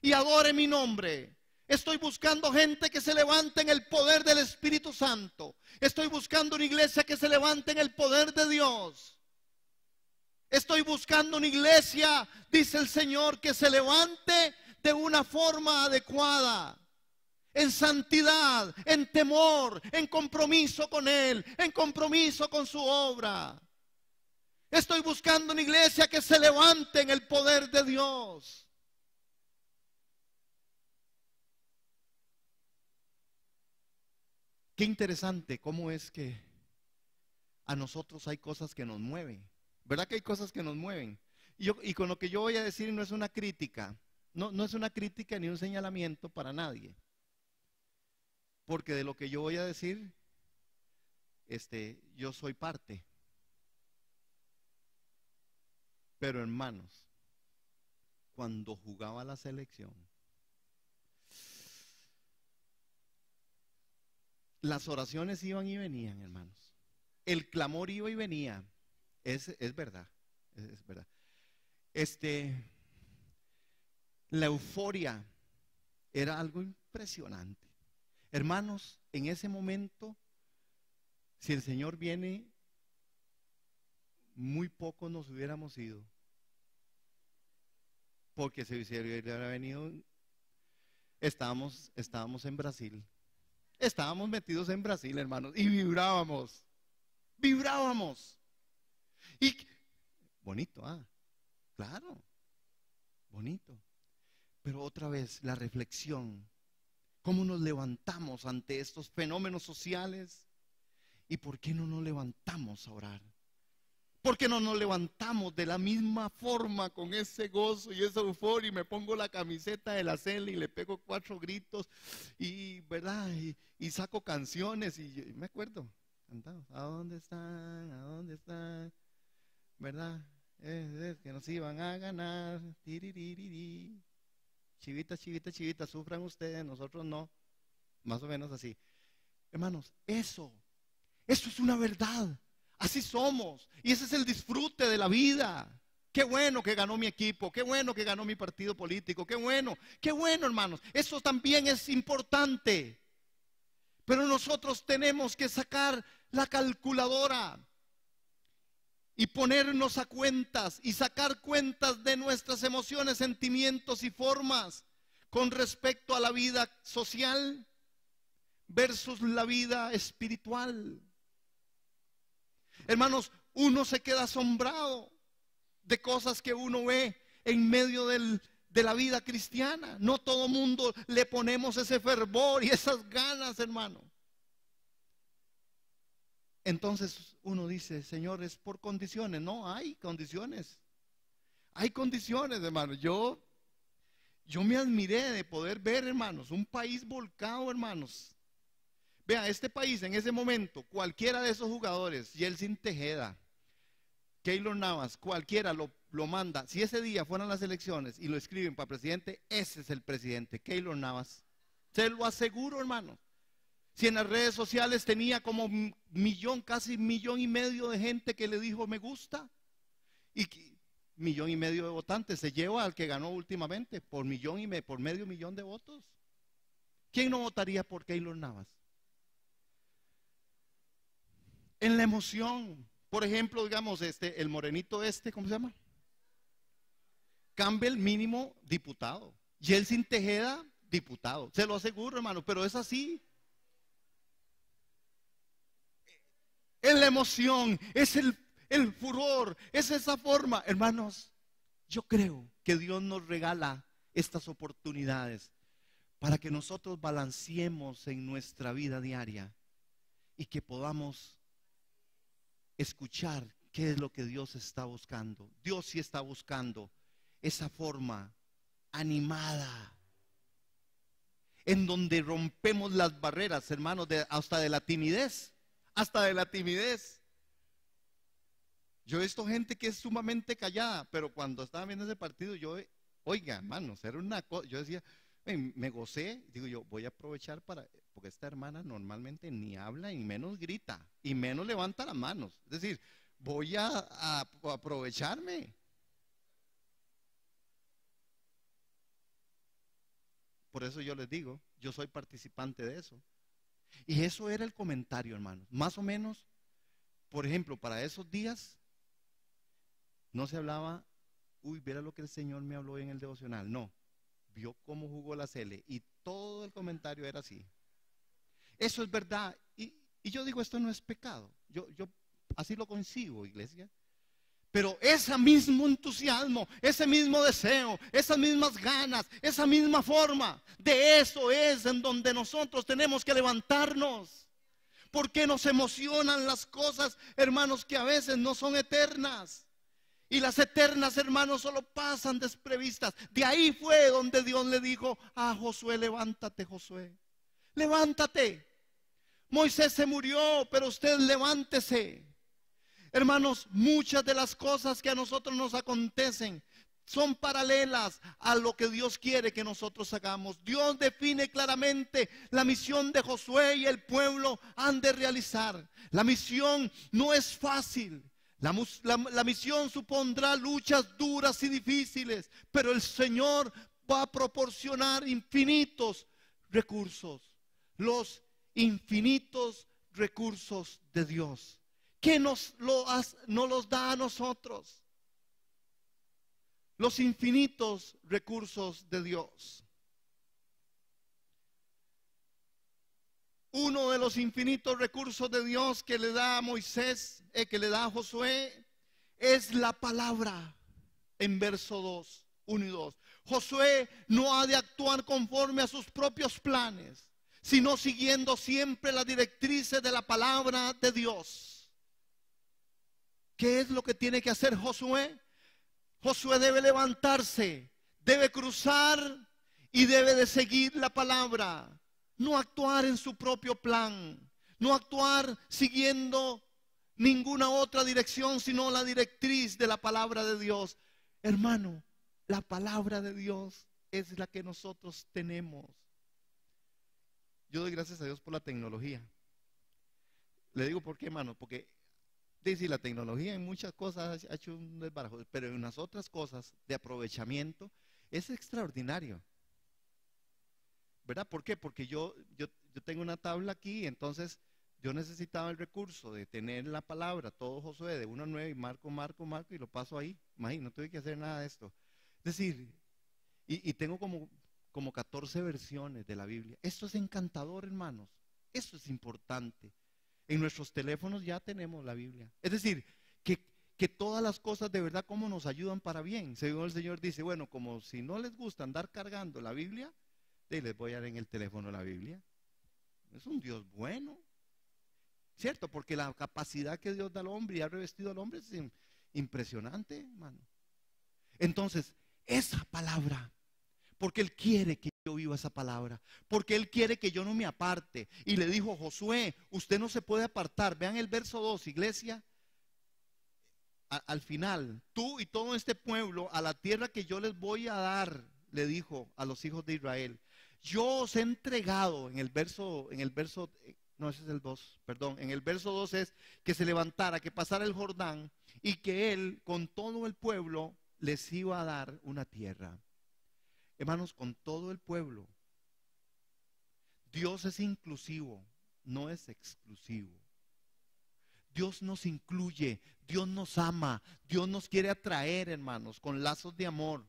y adore mi nombre. Estoy buscando gente que se levante en el poder del Espíritu Santo. Estoy buscando una iglesia que se levante en el poder de Dios. Estoy buscando una iglesia, dice el Señor, que se levante de una forma adecuada, en santidad, en temor, en compromiso con Él, en compromiso con su obra. Estoy buscando una iglesia que se levante en el poder de Dios. Qué interesante cómo es que a nosotros hay cosas que nos mueven. ¿Verdad que hay cosas que nos mueven? Y con lo que yo voy a decir no es una crítica, no es una crítica ni un señalamiento para nadie. Porque de lo que yo voy a decir, yo soy parte. Pero hermanos, cuando jugaba la selección, las oraciones iban y venían, hermanos. El clamor iba y venía. Es verdad, es verdad. La euforia era algo impresionante. Hermanos, en ese momento, si el Señor viene, muy poco nos hubiéramos ido. Porque si hubiera venido, estábamos en Brasil. Estábamos metidos en Brasil, hermanos, y vibrábamos. Y bonito, claro, bonito. Pero otra vez, la reflexión, cómo nos levantamos ante estos fenómenos sociales y por qué no nos levantamos a orar. ¿Por qué no nos levantamos de la misma forma con ese gozo y esa euforia y me pongo la camiseta de la cela y le pego 4 gritos y, ¿verdad? Y saco canciones y me acuerdo, cantamos, ¿a dónde están? ¿A dónde están? ¿Verdad? Es que nos iban a ganar. Tiriririri. Chivita, chivita, chivita, sufran ustedes, nosotros no. Más o menos así. Hermanos, eso es una verdad. Así somos. Y ese es el disfrute de la vida. Qué bueno que ganó mi equipo, qué bueno que ganó mi partido político, qué bueno, hermanos. Eso también es importante. Pero nosotros tenemos que sacar la calculadora y ponernos a cuentas y sacar cuentas de nuestras emociones, sentimientos y formas con respecto a la vida social versus la vida espiritual. Hermanos, uno se queda asombrado de cosas que uno ve en medio de la vida cristiana. No todo mundo le ponemos ese fervor y esas ganas, hermano. Entonces uno dice, Señor, es por condiciones. No, hay condiciones. Hay condiciones, hermano. Yo me admiré de poder ver, hermanos, un país volcado, hermanos. Vea, este país en ese momento, cualquiera de esos jugadores, Yeltsin Tejeda, Keylor Navas, cualquiera lo manda. Si ese día fueran las elecciones y lo escriben para presidente, ese es el presidente, Keylor Navas. Se lo aseguro, hermano. Si en las redes sociales tenía como casi 1,5 millones de gente que le dijo me gusta, y 1,5 millones de votantes, se lleva al que ganó últimamente por medio millón de votos. ¿Quién no votaría por Keylor Navas? En la emoción, por ejemplo, digamos, el morenito ¿cómo se llama? Campbell, mínimo diputado. Yeltsin Tejeda, diputado. Se lo aseguro, hermano, pero es así. En la emoción, es el furor, es esa forma. Hermanos, yo creo que Dios nos regala estas oportunidades para que nosotros balanceemos en nuestra vida diaria y que podamos escuchar qué es lo que Dios está buscando. Dios sí está buscando esa forma animada, en donde rompemos las barreras, hermanos, hasta de la timidez. Yo he visto gente que es sumamente callada, pero cuando estaba viendo ese partido, yo Oiga, hermanos, era una cosa, yo decía, me gocé, digo yo, voy a aprovechar porque esta hermana normalmente ni habla y menos grita y menos levanta las manos. Es decir, voy a aprovecharme. Por eso yo les digo, yo soy participante de eso. Y eso era el comentario, hermanos. Más o menos, por ejemplo, para esos días no se hablaba, uy, viera lo que el Señor me habló en el devocional. No, vio cómo jugó la Cele y todo el comentario era así. Eso es verdad. Y yo digo, esto no es pecado. Yo así lo concibo, iglesia. Pero ese mismo entusiasmo, ese mismo deseo, esas mismas ganas, esa misma forma, de eso es en donde nosotros tenemos que levantarnos. Porque nos emocionan las cosas, hermanos, que a veces no son eternas. Y las eternas, hermanos, solo pasan desprevistas. De ahí fue donde Dios le dijo a Josué, levántate, Josué, levántate. Moisés se murió, pero usted levántese. Hermanos, muchas de las cosas que a nosotros nos acontecen son paralelas a lo que Dios quiere que nosotros hagamos. Dios define claramente la misión de Josué y el pueblo han de realizar. La misión no es fácil. La misión supondrá luchas duras y difíciles, pero el Señor va a proporcionar infinitos recursos. Los infinitos recursos de Dios. ¿Qué no los da a nosotros? Los infinitos recursos de Dios. Uno de los infinitos recursos de Dios que le da a Moisés, que le da a Josué, es la palabra. En verso 2, 1 y 2. Josué no ha de actuar conforme a sus propios planes, sino siguiendo siempre las directrices de la palabra de Dios. ¿Qué es lo que tiene que hacer Josué? Josué debe levantarse, debe cruzar y debe de seguir la palabra. No actuar en su propio plan, no actuar siguiendo ninguna otra dirección, sino la directriz de la palabra de Dios. Hermano, la palabra de Dios es la que nosotros tenemos. Yo doy gracias a Dios por la tecnología. Le digo por qué, hermano, porque dice, la tecnología en muchas cosas ha hecho un desbarajo, pero en unas otras cosas de aprovechamiento es extraordinario. ¿Verdad? ¿Por qué? Porque yo tengo una tabla aquí, entonces yo necesitaba el recurso de tener la palabra, todo Josué, de 1 a 9, y marco, y lo paso ahí. Imagínate, no tuve que hacer nada de esto. Es decir, y tengo como 14 versiones de la Biblia. Esto es encantador, hermanos. Esto es importante. En nuestros teléfonos ya tenemos la Biblia. Es decir, que todas las cosas de verdad como nos ayudan para bien. Según el Señor dice, bueno, como si no les gusta andar cargando la Biblia, les voy a dar en el teléfono la Biblia. Es un Dios bueno, ¿cierto? Porque la capacidad que Dios da al hombre y ha revestido al hombre es impresionante, hermano. Entonces, esa palabra, porque Él quiere que yo viva esa palabra, porque Él quiere que yo no me aparte. Y le dijo, Josué, usted no se puede apartar. Vean el verso 2, iglesia. Al final, tú y todo este pueblo, a la tierra que yo les voy a dar, le dijo a los hijos de Israel, yo os he entregado, en el verso, no, ese es el 2, perdón, en el verso 2 es que se levantara, que pasara el Jordán y que Él con todo el pueblo les iba a dar una tierra. Hermanos, con todo el pueblo. Dios es inclusivo, no es exclusivo. Dios nos incluye, Dios nos ama, Dios nos quiere atraer, hermanos, con lazos de amor.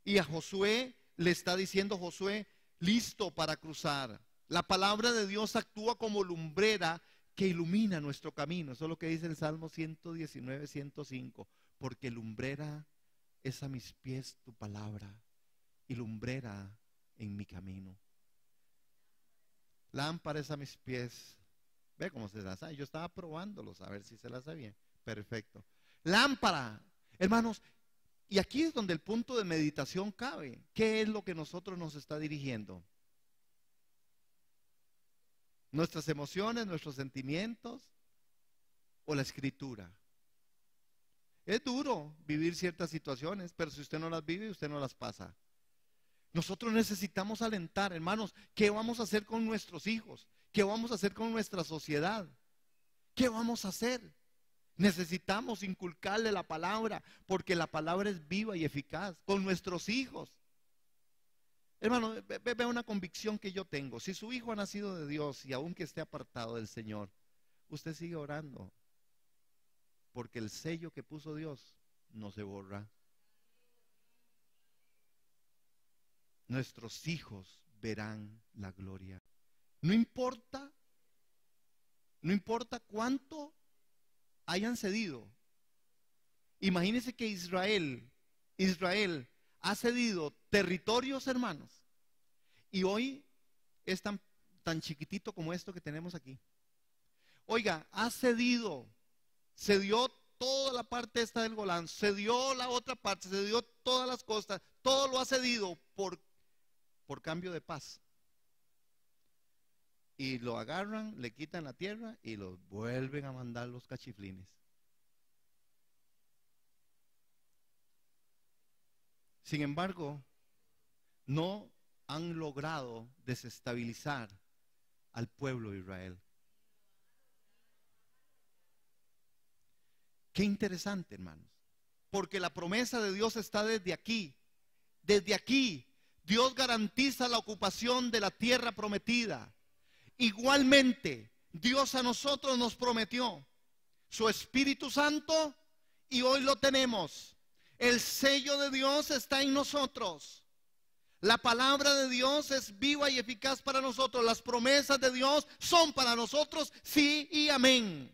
Y a Josué le está diciendo, Josué, listo para cruzar. La palabra de Dios actúa como lumbrera que ilumina nuestro camino. Eso es lo que dice el Salmo 119, 105. Porque lumbrera es a mis pies tu palabra y lumbrera en mi camino. Lámpara es a mis pies. Ve cómo se las sabe. Yo estaba probándolos a ver si se las sabía. Perfecto. Lámpara, hermanos. Y aquí es donde el punto de meditación cabe. ¿Qué es lo que nosotros nos está dirigiendo? ¿Nuestras emociones, nuestros sentimientos o la escritura? Es duro vivir ciertas situaciones, pero si usted no las vive, usted no las pasa. Nosotros necesitamos alentar, hermanos, ¿qué vamos a hacer con nuestros hijos? ¿Qué vamos a hacer con nuestra sociedad? ¿Qué vamos a hacer? Necesitamos inculcarle la palabra, porque la palabra es viva y eficaz con nuestros hijos. Hermano, ve una convicción que yo tengo. Si su hijo ha nacido de Dios y aunque esté apartado del Señor, usted sigue orando, porque el sello que puso Dios no se borra. Nuestros hijos verán la gloria. No importa cuánto hayan cedido. Imagínense que Israel ha cedido territorios, hermanos, y hoy es tan chiquitito como esto que tenemos aquí. Oiga, cedió toda la parte esta del Golán, cedió la otra parte, cedió todas las costas, todo lo ha cedido por cambio de paz. Y lo agarran, le quitan la tierra y los vuelven a mandar los cachiflines. Sin embargo, no han logrado desestabilizar al pueblo de Israel. Qué interesante, hermanos, porque la promesa de Dios está desde aquí. Desde aquí Dios garantiza la ocupación de la tierra prometida. Igualmente, Dios a nosotros nos prometió su Espíritu Santo y hoy lo tenemos. El sello de Dios está en nosotros. La palabra de Dios es viva y eficaz para nosotros. Las promesas de Dios son para nosotros, sí y amén.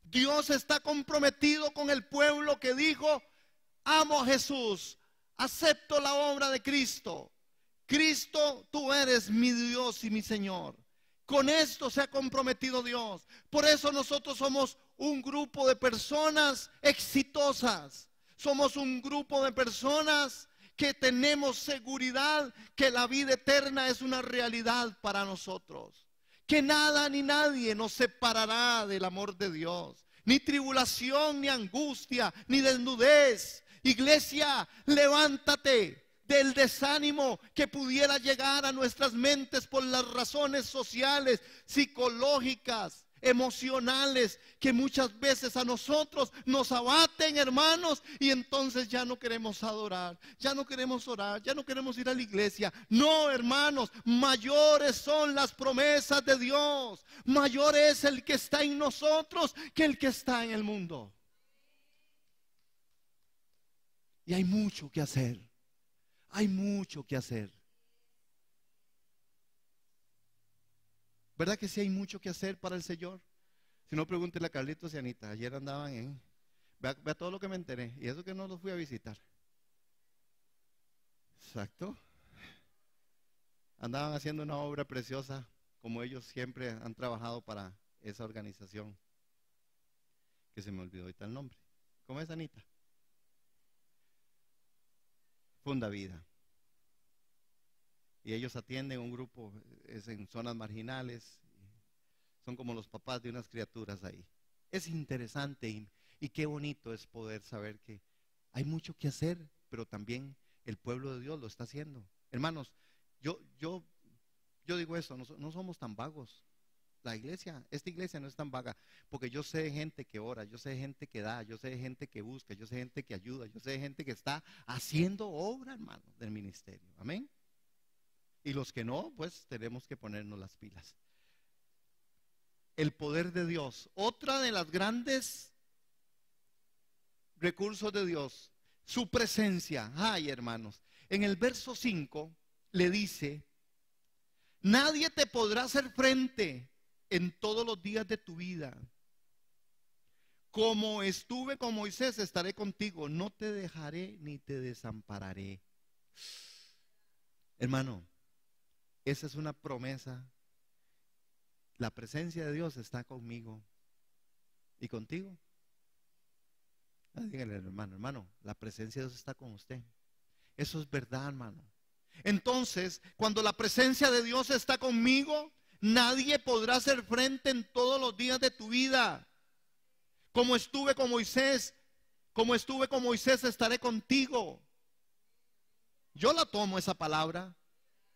Dios está comprometido con el pueblo que dijo: amo a Jesús, acepto la obra de Cristo. Cristo, tú eres mi Dios y mi Señor. Con esto se ha comprometido Dios. Por eso nosotros somos un grupo de personas exitosas. Somos un grupo de personas que tenemos seguridad que la vida eterna es una realidad para nosotros. Que nada ni nadie nos separará del amor de Dios. Ni tribulación, ni angustia, ni desnudez. Iglesia, levántate del desánimo que pudiera llegar a nuestras mentes por las razones sociales, psicológicas, emocionales, que muchas veces a nosotros nos abaten, hermanos, y entonces ya no queremos adorar, ya no queremos orar, ya no queremos ir a la iglesia. No, hermanos, mayores son las promesas de Dios, mayor es el que está en nosotros que el que está en el mundo. Y hay mucho que hacer, hay mucho que hacer. ¿Verdad que sí hay mucho que hacer para el Señor? Si no, pregúntele a Carlitos y Anita. Ayer andaban en... Vea todo lo que me enteré. Y eso que no los fui a visitar. Exacto. Andaban haciendo una obra preciosa, como ellos siempre han trabajado para esa organización. Que se me olvidó ahorita el nombre. ¿Cómo es, Anita? Funda Vida. Y ellos atienden un grupo, es en zonas marginales, son como los papás de unas criaturas ahí. Es interesante y qué bonito es poder saber que hay mucho que hacer, pero también el pueblo de Dios lo está haciendo. Hermanos, yo digo eso, no somos tan vagos. Esta iglesia no es tan vaga, porque yo sé de gente que ora, yo sé de gente que da, yo sé de gente que busca, yo sé de gente que ayuda, yo sé de gente que está haciendo obra, hermano, del ministerio. Amén. Y los que no, pues tenemos que ponernos las pilas. El poder de Dios. Otra de las grandes recursos de Dios, su presencia. Ay, hermanos. En el verso 5 le dice: nadie te podrá hacer frente en todos los días de tu vida. Como estuve con Moisés, estaré contigo. No te dejaré ni te desampararé. Hermano, esa es una promesa. La presencia de Dios está conmigo y contigo. Dígale, hermano, la presencia de Dios está con usted. Eso es verdad, hermano. Entonces, cuando la presencia de Dios está conmigo, nadie podrá hacer frente en todos los días de tu vida. Como estuve con Moisés, Como estuve con Moisés, estaré contigo. Yo la tomo esa palabra.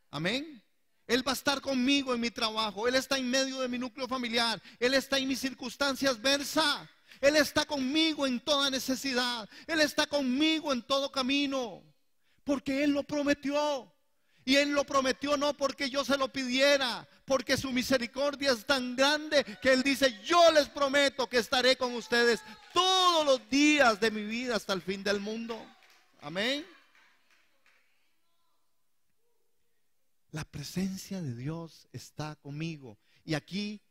Amén. Él va a estar conmigo en mi trabajo. Él está en medio de mi núcleo familiar. Él está en mis circunstancias adversas. Él está conmigo en toda necesidad. Él está conmigo en todo camino. Porque Él lo prometió. Y Él lo prometió no porque yo se lo pidiera, porque su misericordia es tan grande que Él dice: yo les prometo que estaré con ustedes todos los días de mi vida hasta el fin del mundo. Amén. La presencia de Dios está conmigo. Y aquí,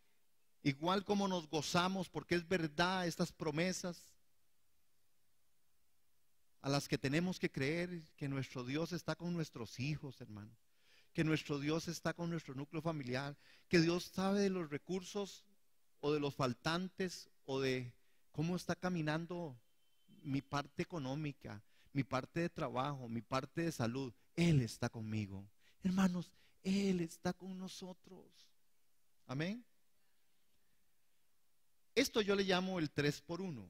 igual como nos gozamos, porque es verdad estas promesas a las que tenemos que creer, que nuestro Dios está con nuestros hijos, hermano, que nuestro Dios está con nuestro núcleo familiar, que Dios sabe de los recursos o de los faltantes o de cómo está caminando mi parte económica, mi parte de trabajo, mi parte de salud. Él está conmigo. Hermanos, Él está con nosotros. Amén. Esto yo le llamo el 3 por 1.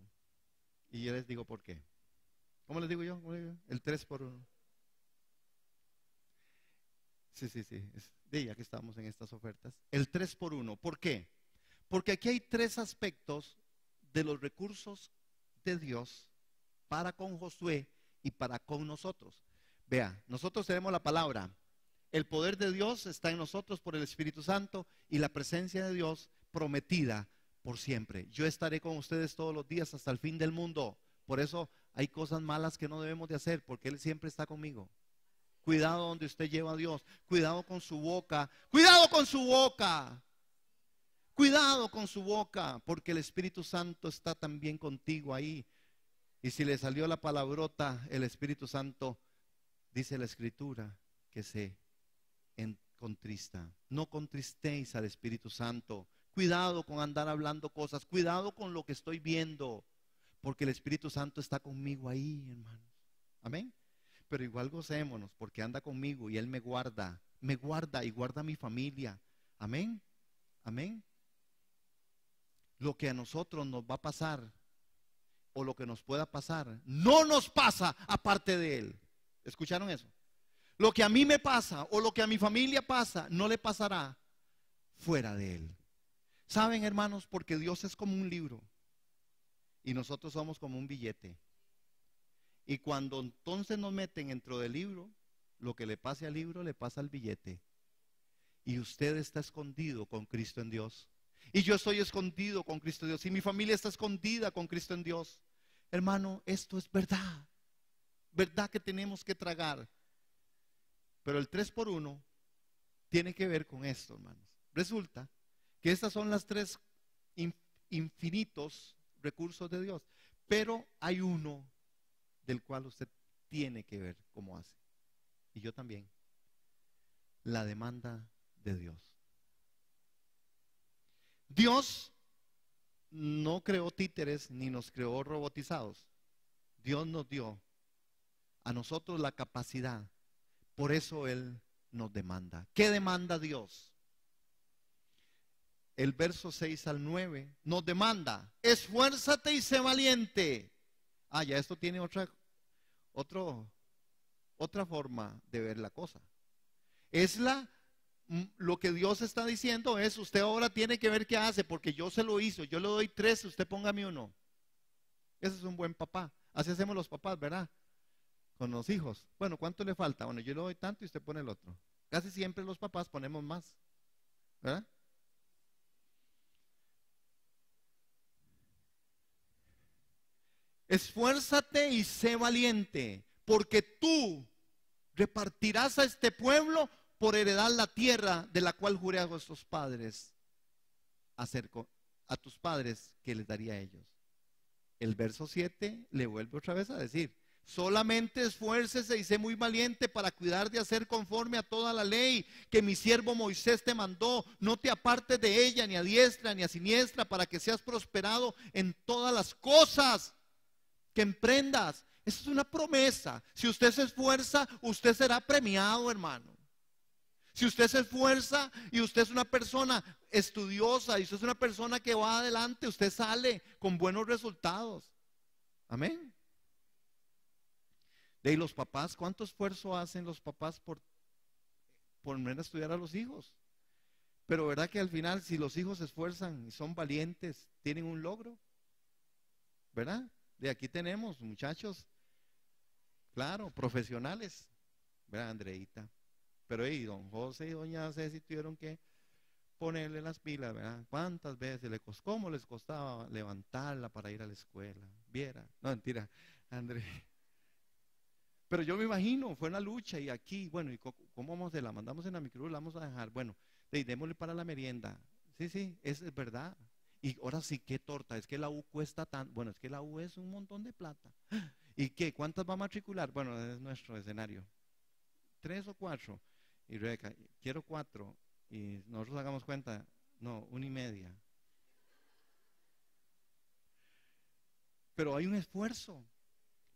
Y yo les digo por qué. ¿Cómo les digo yo? El 3 por 1. Sí. Ya que estamos en estas ofertas. El 3 por 1. ¿Por qué? Porque aquí hay 3 aspectos de los recursos de Dios para con Josué y para con nosotros. Vea, nosotros tenemos la palabra. El poder de Dios está en nosotros por el Espíritu Santo y la presencia de Dios prometida por siempre. Yo estaré con ustedes todos los días hasta el fin del mundo. Por eso hay cosas malas que no debemos de hacer, porque Él siempre está conmigo. Cuidado donde usted lleva a Dios. Cuidado con su boca. Cuidado con su boca. Cuidado con su boca, porque el Espíritu Santo está también contigo ahí. Y si le salió la palabrota, el Espíritu Santo, dice la Escritura, que se contrista. No contristéis al Espíritu Santo. Cuidado con andar hablando cosas. Cuidado con lo que estoy viendo, porque el Espíritu Santo está conmigo ahí, hermanos. Amén. Pero igual gocémonos, porque anda conmigo y Él me guarda y guarda a mi familia. Amén. Amén. Lo que a nosotros nos va a pasar o lo que nos pueda pasar, no nos pasa aparte de Él. ¿Escucharon eso? Lo que a mí me pasa o lo que a mi familia pasa, no le pasará fuera de Él. ¿Saben, hermanos? Porque Dios es como un libro y nosotros somos como un billete. Y cuando entonces nos meten dentro del libro, lo que le pase al libro le pasa al billete. Y usted está escondido con Cristo en Dios. Y yo estoy escondido con Cristo en Dios. Y mi familia está escondida con Cristo en Dios. Hermano, esto es verdad. Verdad que tenemos que tragar. Pero el 3 por 1 tiene que ver con esto, hermanos. Resulta que estas son las 3 infinitos recursos de Dios. Pero hay uno del cual usted tiene que ver cómo hace. Y yo también. La demanda de Dios. Dios no creó títeres ni nos creó robotizados. Dios nos dio a nosotros la capacidad. Por eso Él nos demanda. ¿Qué demanda Dios? El verso 6 al 9 nos demanda: esfuérzate y sé valiente. Ya esto tiene otra forma de ver la cosa. Lo que Dios está diciendo es: usted ahora tiene que ver qué hace, porque yo se lo hizo. Yo le doy 3, usted póngame 1. Ese es un buen papá. Así hacemos los papás, ¿verdad? Con los hijos. Bueno, ¿cuánto le falta? Bueno, yo le doy tanto y usted pone el otro. Casi siempre los papás ponemos más, ¿verdad? Esfuérzate y sé valiente, porque tú repartirás a este pueblo por heredar la tierra de la cual juré a vuestros padres, a tus padres, que les daría a ellos. El verso 7 le vuelve otra vez a decir: solamente esfuércese y sé muy valiente para cuidar de hacer conforme a toda la ley que mi siervo Moisés te mandó. No te apartes de ella, ni a diestra ni a siniestra, para que seas prosperado en todas las cosas que emprendas. Esa es una promesa. Si usted se esfuerza, usted será premiado, hermano. Si usted se esfuerza y usted es una persona estudiosa y usted es una persona que va adelante, usted sale con buenos resultados. Amén. De ahí los papás, ¿cuánto esfuerzo hacen los papás por menos estudiar a los hijos? Pero verdad que al final, si los hijos se esfuerzan y son valientes, tienen un logro, ¿verdad? De aquí tenemos muchachos, claro, profesionales, ¿verdad, Andreita? Pero don José y doña Ceci tuvieron que ponerle las pilas, ¿verdad? ¿Cuántas veces cómo les costaba levantarla para ir a la escuela? Viera, no, mentira, André. Pero yo me imagino, fue una lucha y aquí, bueno, ¿y cómo vamos a la mandamos en la micro, la vamos a dejar? Bueno, démosle para la merienda. Sí, es verdad. Y ahora sí, ¿qué torta? Es que la U cuesta tan, bueno, es que la U es un montón de plata. ¿Y qué? ¿Cuántas va a matricular? Bueno, es nuestro escenario. 3 o 4. Y Rebeca, quiero 4. Y nosotros hagamos cuenta, no, 1.5. Pero hay un esfuerzo.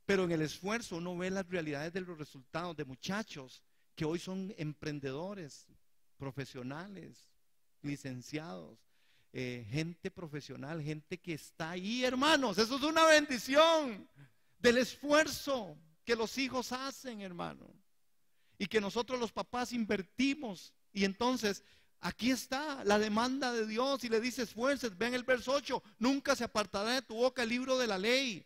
Pero en el esfuerzo uno ve las realidades de los resultados de muchachos que hoy son emprendedores, profesionales, licenciados, gente profesional, gente que está ahí, hermanos. Eso es una bendición del esfuerzo que los hijos hacen, hermano. Y que nosotros los papás invertimos. Y entonces aquí está la demanda de Dios y le dice esfuerces. Ven el verso 8, nunca se apartará de tu boca el libro de la ley,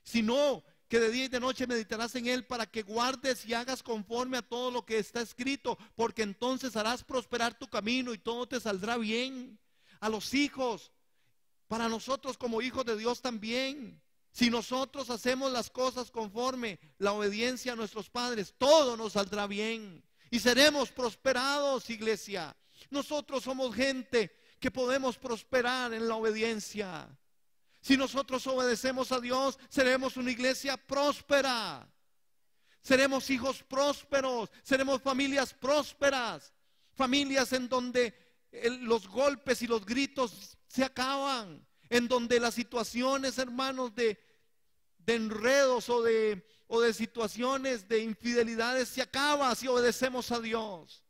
sino que de día y de noche meditarás en él, para que guardes y hagas conforme a todo lo que está escrito, porque entonces harás prosperar tu camino y todo te saldrá bien. A los hijos, para nosotros como hijos de Dios también, si nosotros hacemos las cosas conforme la obediencia a nuestros padres, todo nos saldrá bien y seremos prosperados, iglesia. Nosotros somos gente que podemos prosperar en la obediencia. Si nosotros obedecemos a Dios, seremos una iglesia próspera. Seremos hijos prósperos, seremos familias prósperas, familias en donde los golpes y los gritos se acaban, en donde las situaciones, hermanos, de enredos o de situaciones de infidelidades se acaban si obedecemos a Dios.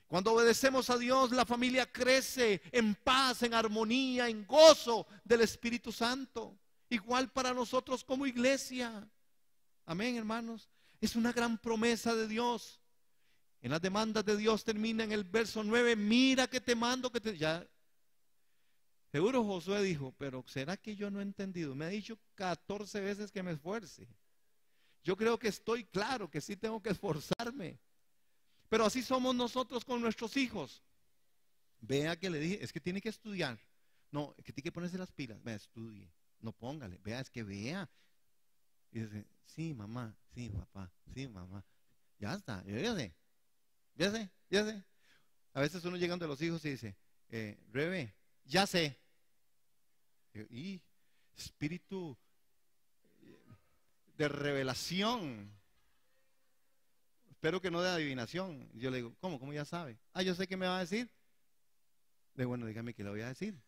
Cuando obedecemos a Dios, la familia crece en paz, en armonía, en gozo del Espíritu Santo. Igual para nosotros como iglesia. Amén, hermanos. Es una gran promesa de Dios. En las demandas de Dios termina en el verso 9. Mira que te mando que te... Ya, seguro Josué dijo, pero ¿será que yo no he entendido? Me ha dicho 14 veces que me esfuerce. Yo creo que estoy claro que sí tengo que esforzarme. Pero así somos nosotros con nuestros hijos. Vea que le dije, es que tiene que estudiar. No, es que tiene que ponerse las pilas. Vea, estudie. No póngale. Vea, es que vea. Y dice, sí, mamá, sí, papá, sí, mamá. Ya está, yo ya sé. A veces uno llega donde los hijos y dice, Rebe, ya sé. Y espíritu de revelación. Espero que no de adivinación. Yo le digo, ¿cómo ya sabe? Yo sé qué me va a decir. Le digo, bueno, dígame qué le voy a decir.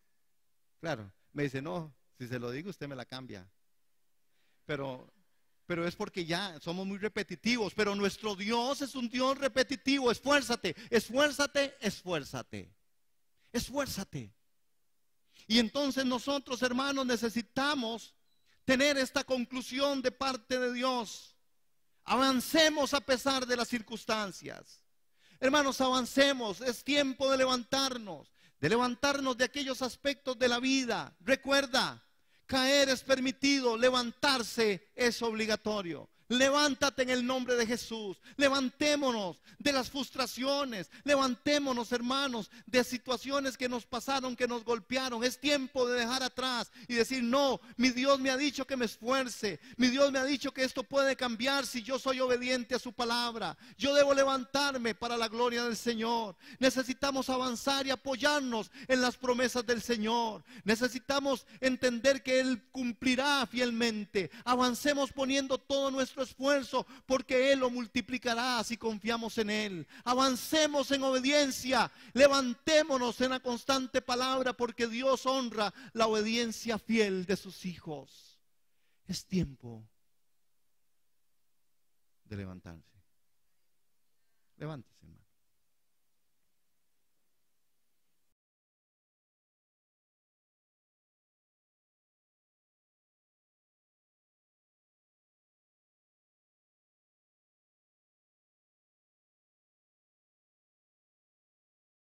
Claro, me dice, no, si se lo digo usted me la cambia. Pero es porque ya somos muy repetitivos. Pero nuestro Dios es un Dios repetitivo. Esfuérzate, esfuérzate, esfuérzate. Esfuérzate. Y entonces nosotros, hermanos, necesitamos tener esta conclusión de parte de Dios. Avancemos a pesar de las circunstancias. Hermanos, avancemos. Es tiempo de levantarnos de aquellos aspectos de la vida. Recuerda, caer es permitido, levantarse es obligatorio. Levántate en el nombre de Jesús. Levantémonos de las frustraciones. Levantémonos, hermanos, de situaciones que nos pasaron, que nos golpearon. Es tiempo de dejar atrás y decir, no, mi Dios me ha dicho que me esfuerce. Mi Dios me ha dicho que esto puede cambiar si yo soy obediente a su palabra. Yo debo levantarme para la gloria del Señor. Necesitamos avanzar y apoyarnos en las promesas del Señor. Necesitamos entender que Él cumplirá fielmente. Avancemos poniendo todo nuestro esfuerzo, porque Él lo multiplicará si confiamos en Él. Avancemos en obediencia, levantémonos en la constante palabra, porque Dios honra la obediencia fiel de sus hijos. Es tiempo de levantarse. Levántese, hermano.